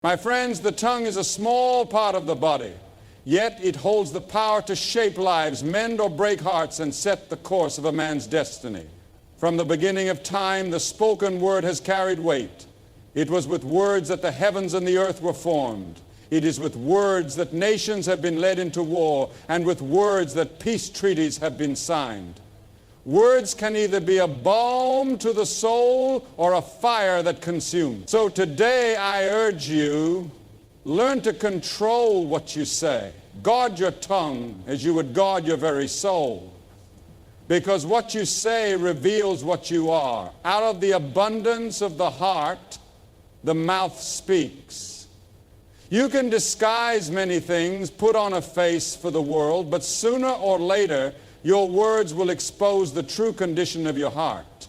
My friends, the tongue is a small part of the body, yet it holds the power to shape lives, mend or break hearts, and set the course of a man's destiny. From the beginning of time, the spoken word has carried weight. It was with words that the heavens and the earth were formed. It is with words that nations have been led into war, and with words that peace treaties have been signed. Words can either be a balm to the soul or a fire that consumes. So today I urge you, learn to control what you say. Guard your tongue as you would guard your very soul. Because what you say reveals what you are. Out of the abundance of the heart, the mouth speaks. You can disguise many things, put on a face for the world, but sooner or later, your words will expose the true condition of your heart.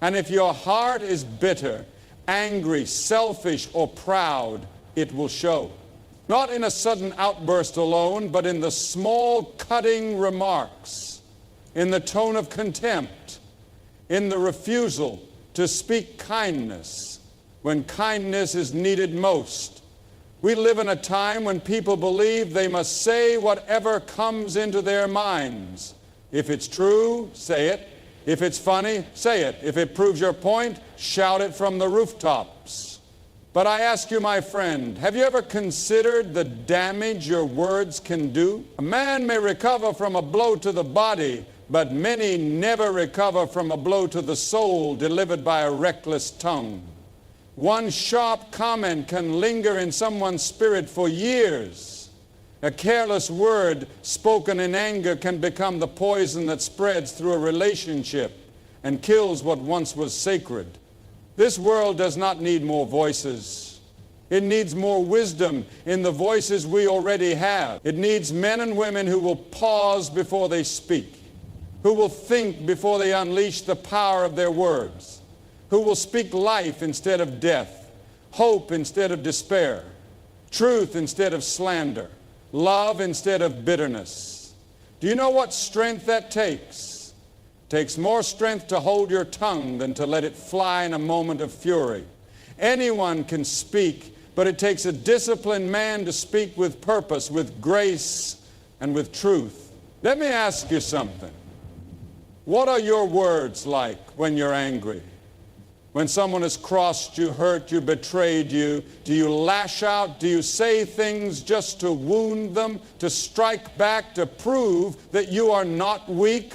And if your heart is bitter, angry, selfish, or proud, it will show. Not in a sudden outburst alone, but in the small cutting remarks, in the tone of contempt, in the refusal to speak kindness when kindness is needed most. We live in a time when people believe they must say whatever comes into their minds. If it's true, say it. If it's funny, say it. If it proves your point, shout it from the rooftops. But I ask you, my friend, have you ever considered the damage your words can do? A man may recover from a blow to the body, but many never recover from a blow to the soul delivered by a reckless tongue. One sharp comment can linger in someone's spirit for years. A careless word spoken in anger can become the poison that spreads through a relationship and kills what once was sacred. This world does not need more voices. It needs more wisdom in the voices we already have. It needs men and women who will pause before they speak, who will think before they unleash the power of their words, who will speak life instead of death, hope instead of despair, truth instead of slander, love instead of bitterness. Do you know what strength that takes? It takes more strength to hold your tongue than to let it fly in a moment of fury. Anyone can speak, but it takes a disciplined man to speak with purpose, with grace, and with truth. Let me ask you something. What are your words like when you're angry? When someone has crossed you, hurt you, betrayed you, do you lash out? Do you say things just to wound them, to strike back, to prove that you are not weak?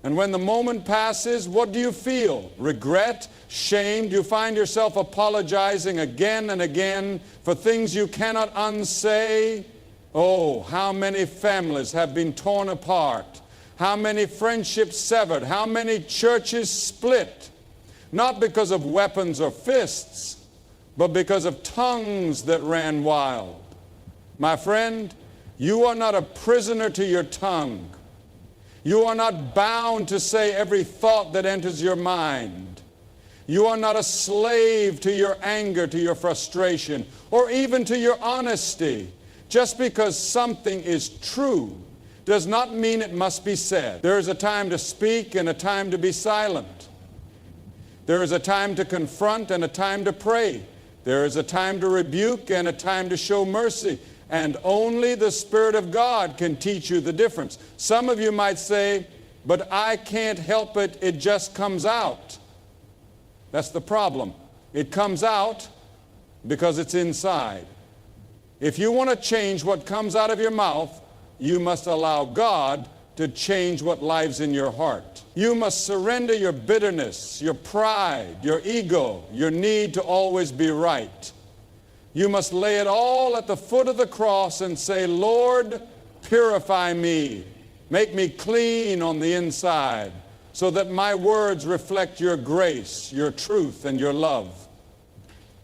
And when the moment passes, what do you feel? Regret? Shame? Do you find yourself apologizing again and again for things you cannot unsay? Oh, how many families have been torn apart? How many friendships severed? How many churches split? Not because of weapons or fists, but because of tongues that ran wild. My friend, you are not a prisoner to your tongue. You are not bound to say every thought that enters your mind. You are not a slave to your anger, to your frustration, or even to your honesty. Just because something is true does not mean it must be said. There is a time to speak and a time to be silent. There is a time to confront and a time to pray. There is a time to rebuke and a time to show mercy. And only the Spirit of God can teach you the difference. Some of you might say, but I can't help it, it just comes out. That's the problem. It comes out because it's inside. If you want to change what comes out of your mouth, you must allow God to change what lives in your heart. You must surrender your bitterness, your pride, your ego, your need to always be right. You must lay it all at the foot of the cross and say, Lord, purify me. Make me clean on the inside so that my words reflect your grace, your truth, and your love.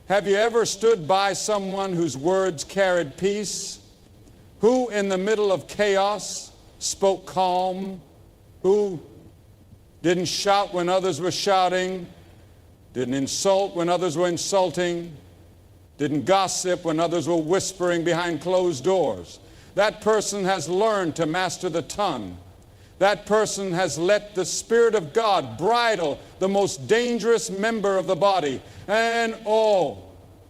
Have you ever stood by someone whose words carried peace? Who in the middle of chaos spoke calm, who didn't shout when others were shouting, didn't insult when others were insulting, didn't gossip when others were whispering behind closed doors. That person has learned to master the tongue. That person has let the Spirit of God bridle the most dangerous member of the body. And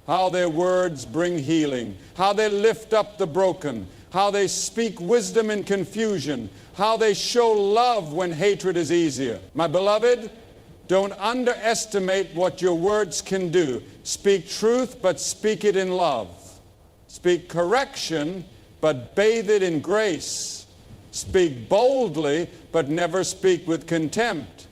how their words bring healing, how they lift up the broken, how they speak wisdom in confusion, how they show love when hatred is easier. My beloved, don't underestimate what your words can do. Speak truth, but speak it in love. Speak correction, but bathe it in grace. Speak boldly, but never speak with contempt.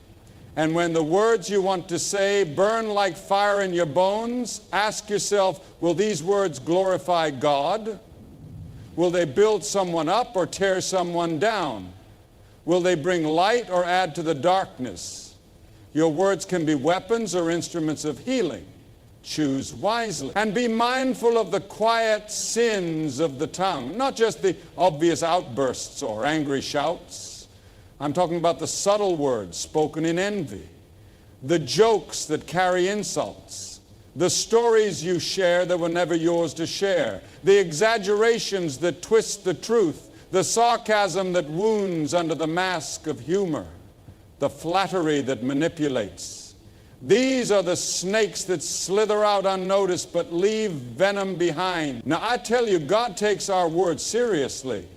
And when the words you want to say burn like fire in your bones, ask yourself, will these words glorify God? Will they build someone up or tear someone down? Will they bring light or add to the darkness? Your words can be weapons or instruments of healing. Choose wisely. And be mindful of the quiet sins of the tongue, not just the obvious outbursts or angry shouts. I'm talking about the subtle words spoken in envy, the jokes that carry insults, the stories you share that were never yours to share, the exaggerations that twist the truth, the sarcasm that wounds under the mask of humor, the flattery that manipulates. These are the snakes that slither out unnoticed but leave venom behind. Now I tell you, God takes our words seriously.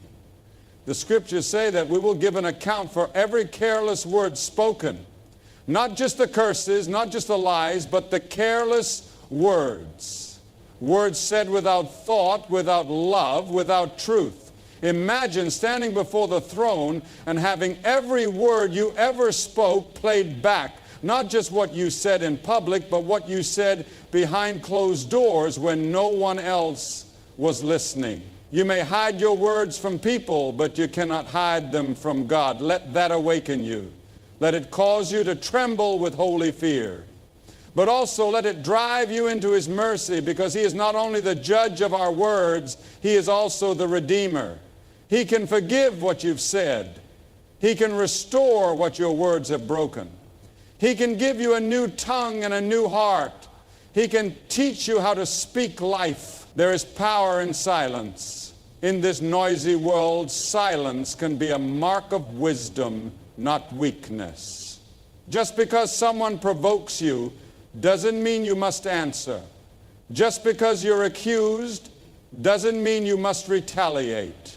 The scriptures say that we will give an account for every careless word spoken. Not just the curses, not just the lies, but the careless words. Words said without thought, without love, without truth. Imagine standing before the throne and having every word you ever spoke played back. Not just what you said in public, but what you said behind closed doors when no one else was listening. You may hide your words from people, but you cannot hide them from God. Let that awaken you. Let it cause you to tremble with holy fear. But also let it drive you into His mercy, because He is not only the judge of our words, He is also the Redeemer. He can forgive what you've said. He can restore what your words have broken. He can give you a new tongue and a new heart. He can teach you how to speak life. There is power in silence. In this noisy world, silence can be a mark of wisdom, not weakness. Just because someone provokes you doesn't mean you must answer. Just because you're accused doesn't mean you must retaliate.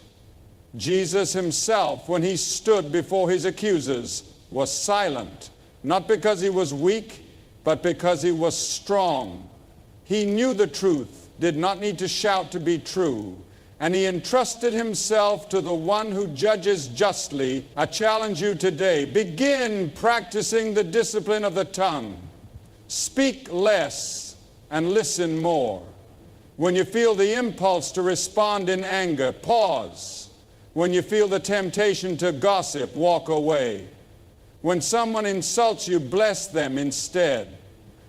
Jesus Himself, when He stood before His accusers, was silent. Not because He was weak, but because He was strong. He knew the truth, did not need to shout to be true. And He entrusted Himself to the one who judges justly. I challenge you today, begin practicing the discipline of the tongue. Speak less and listen more. When you feel the impulse to respond in anger, pause. When you feel the temptation to gossip, walk away. When someone insults you, bless them instead.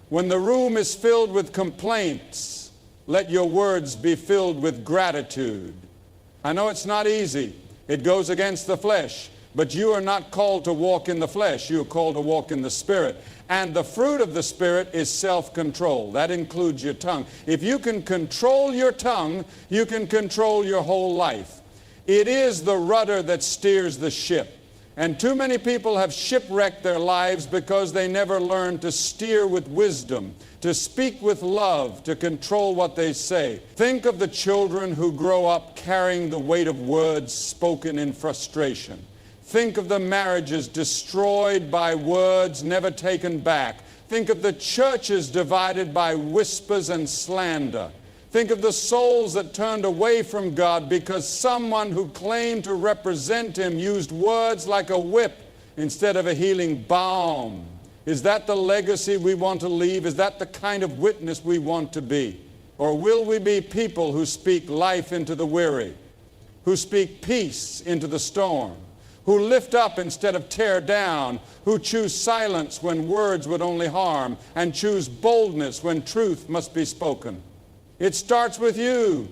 When the room is filled with complaints, let your words be filled with gratitude. I know it's not easy. It goes against the flesh. But you are not called to walk in the flesh. You are called to walk in the Spirit. And the fruit of the Spirit is self-control. That includes your tongue. If you can control your tongue, you can control your whole life. It is the rudder that steers the ship. And too many people have shipwrecked their lives because they never learned to steer with wisdom, to speak with love, to control what they say. Think of the children who grow up carrying the weight of words spoken in frustration. Think of the marriages destroyed by words never taken back. Think of the churches divided by whispers and slander. Think of the souls that turned away from God because someone who claimed to represent Him used words like a whip instead of a healing balm. Is that the legacy we want to leave? Is that the kind of witness we want to be? Or will we be people who speak life into the weary, who speak peace into the storm, who lift up instead of tear down, who choose silence when words would only harm, and choose boldness when truth must be spoken? It starts with you.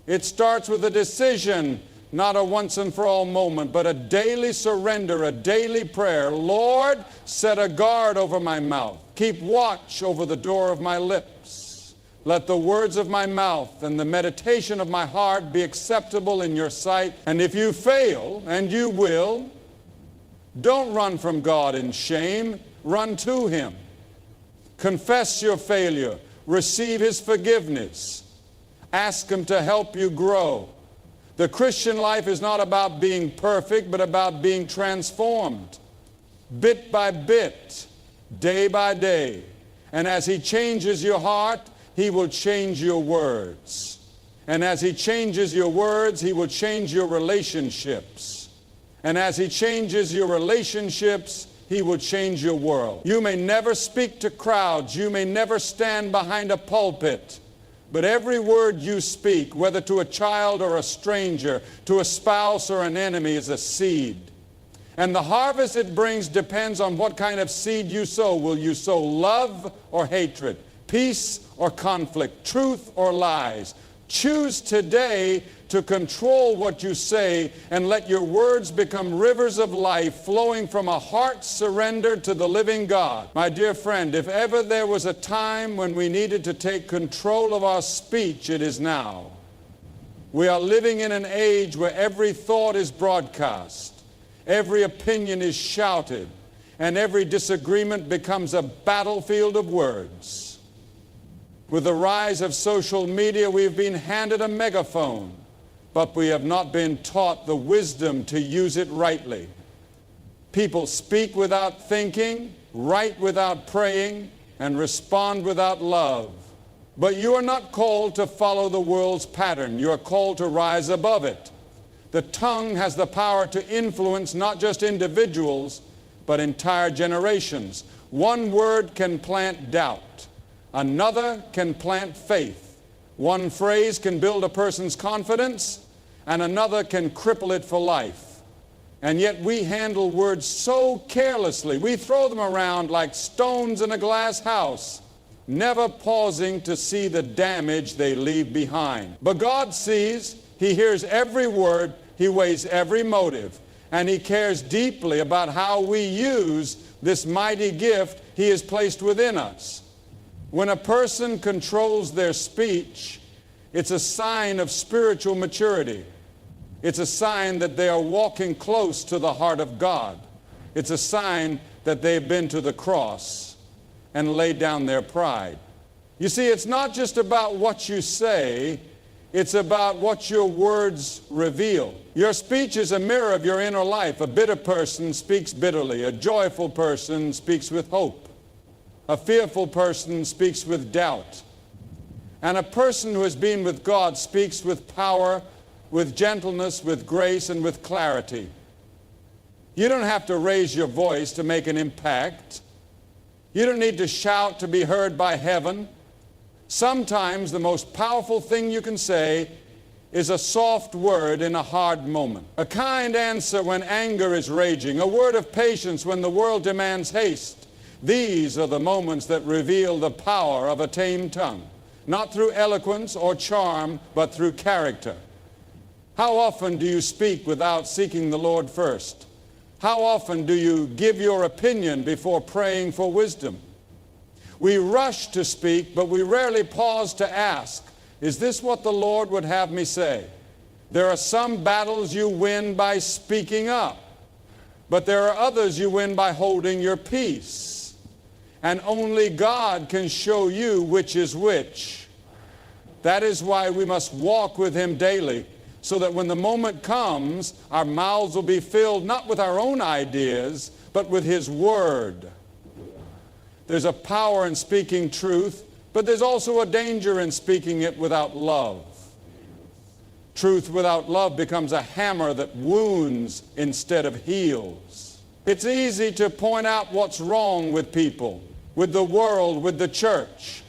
It starts with a decision, not a once and for all moment, but a daily surrender, a daily prayer. Lord, set a guard over my mouth. Keep watch over the door of my lips. Let the words of my mouth and the meditation of my heart be acceptable in your sight. And if you fail, and you will, don't run from God in shame. Run to Him. Confess your failure. receive His forgiveness. Ask Him to help you grow. The Christian life is not about being perfect, but about being transformed, bit by bit, day by day. And as He changes your heart, He will change your words. And as He changes your words, He will change your relationships. And as He changes your relationships, He will change your world. You may never speak to crowds. You may never stand behind a pulpit. But every word you speak, whether to a child or a stranger, to a spouse or an enemy, is a seed. And the harvest it brings depends on what kind of seed you sow. Will you sow love or hatred, peace or conflict, truth or lies? Choose today to control what you say and let your words become rivers of life flowing from a heart surrendered to the living God. My dear friend, if ever there was a time when we needed to take control of our speech, it is now. We are living in an age where every thought is broadcast, every opinion is shouted, and every disagreement becomes a battlefield of words. With the rise of social media, we've been handed a megaphone, but we have not been taught the wisdom to use it rightly. People speak without thinking, write without praying, and respond without love. But you are not called to follow the world's pattern. You are called to rise above it. The tongue has the power to influence not just individuals, but entire generations. One word can plant doubt. Another can plant faith. One phrase can build a person's confidence, and another can cripple it for life. And yet we handle words so carelessly. We throw them around like stones in a glass house, never pausing to see the damage they leave behind. But God sees, He hears every word, He weighs every motive, and He cares deeply about how we use this mighty gift He has placed within us. When a person controls their speech, it's a sign of spiritual maturity. It's a sign that they are walking close to the heart of God. It's a sign that they've been to the cross and laid down their pride. You see, it's not just about what you say, it's about what your words reveal. Your speech is a mirror of your inner life. A bitter person speaks bitterly. A joyful person speaks with hope. A fearful person speaks with doubt. And a person who has been with God speaks with power, with gentleness, with grace, and with clarity. You don't have to raise your voice to make an impact. You don't need to shout to be heard by heaven. Sometimes the most powerful thing you can say is a soft word in a hard moment. A kind answer when anger is raging. A word of patience when the world demands haste. These are the moments that reveal the power of a tame tongue. Not through eloquence or charm, but through character. How often do you speak without seeking the Lord first? How often do you give your opinion before praying for wisdom? We rush to speak, but we rarely pause to ask, is this what the Lord would have me say? There are some battles you win by speaking up, but there are others you win by holding your peace. And only God can show you which is which. That is why we must walk with Him daily, so that when the moment comes, our mouths will be filled not with our own ideas, but with His Word. There's a power in speaking truth, but there's also a danger in speaking it without love. Truth without love becomes a hammer that wounds instead of heals. It's easy to point out what's wrong with people, with the world, with the church.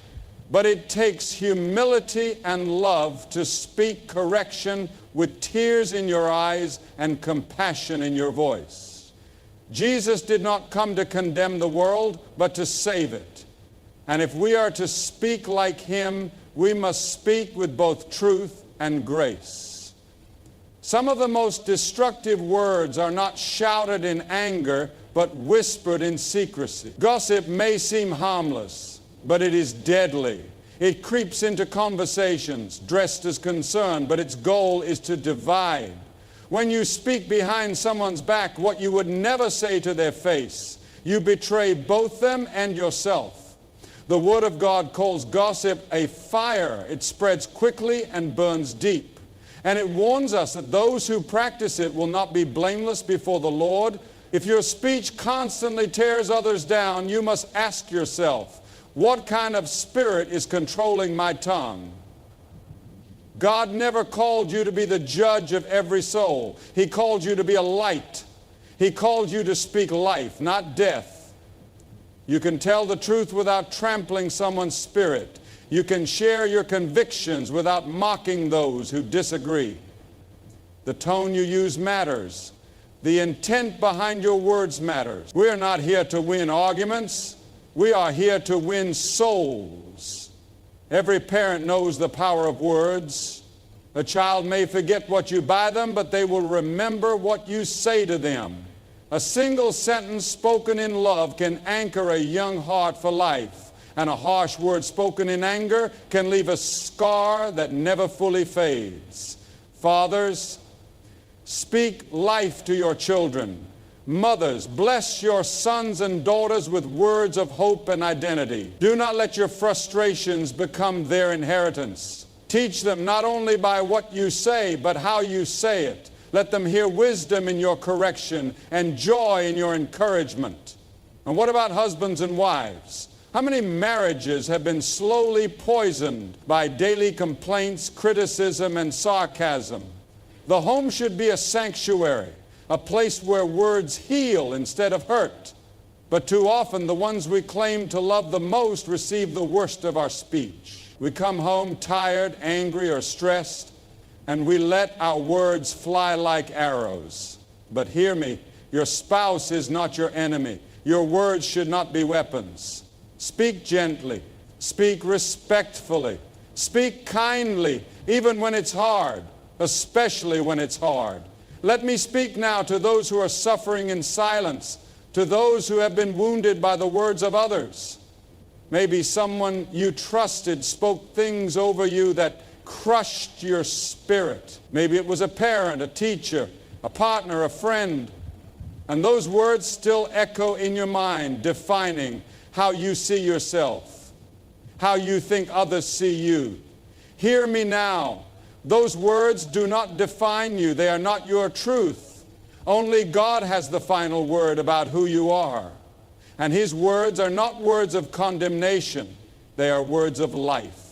But it takes humility and love to speak correction with tears in your eyes and compassion in your voice. Jesus did not come to condemn the world, but to save it. And if we are to speak like Him, we must speak with both truth and grace. Some of the most destructive words are not shouted in anger, but whispered in secrecy. Gossip may seem harmless, but it is deadly. It creeps into conversations dressed as concern, but its goal is to divide. When you speak behind someone's back what you would never say to their face, you betray both them and yourself. The Word of God calls gossip a fire. It spreads quickly and burns deep. And it warns us that those who practice it will not be blameless before the Lord. If your speech constantly tears others down, you must ask yourself, what kind of spirit is controlling my tongue? God never called you to be the judge of every soul. He called you to be a light. He called you to speak life, not death. You can tell the truth without trampling someone's spirit. You can share your convictions without mocking those who disagree. The tone you use matters. The intent behind your words matters. We are not here to win arguments. We are here to win souls. Every parent knows the power of words. A child may forget what you buy them, but they will remember what you say to them. A single sentence spoken in love can anchor a young heart for life, and a harsh word spoken in anger can leave a scar that never fully fades. Fathers, speak life to your children. Mothers, bless your sons and daughters with words of hope and identity. Do not let your frustrations become their inheritance. Teach them not only by what you say, but how you say it. Let them hear wisdom in your correction and joy in your encouragement. And what about husbands and wives? How many marriages have been slowly poisoned by daily complaints, criticism, and sarcasm? The home should be a sanctuary, a place where words heal instead of hurt. But too often, the ones we claim to love the most receive the worst of our speech. We come home tired, angry, or stressed, and we let our words fly like arrows. But hear me, your spouse is not your enemy. Your words should not be weapons. Speak gently. Speak respectfully. Speak kindly, even when it's hard, especially when it's hard. Let me speak now to those who are suffering in silence, to those who have been wounded by the words of others. Maybe someone you trusted spoke things over you that crushed your spirit. Maybe it was a parent, a teacher, a partner, a friend. And those words still echo in your mind, defining how you see yourself, how you think others see you. Hear me now. Those words do not define you. They are not your truth. Only God has the final word about who you are. And His words are not words of condemnation. They are words of life.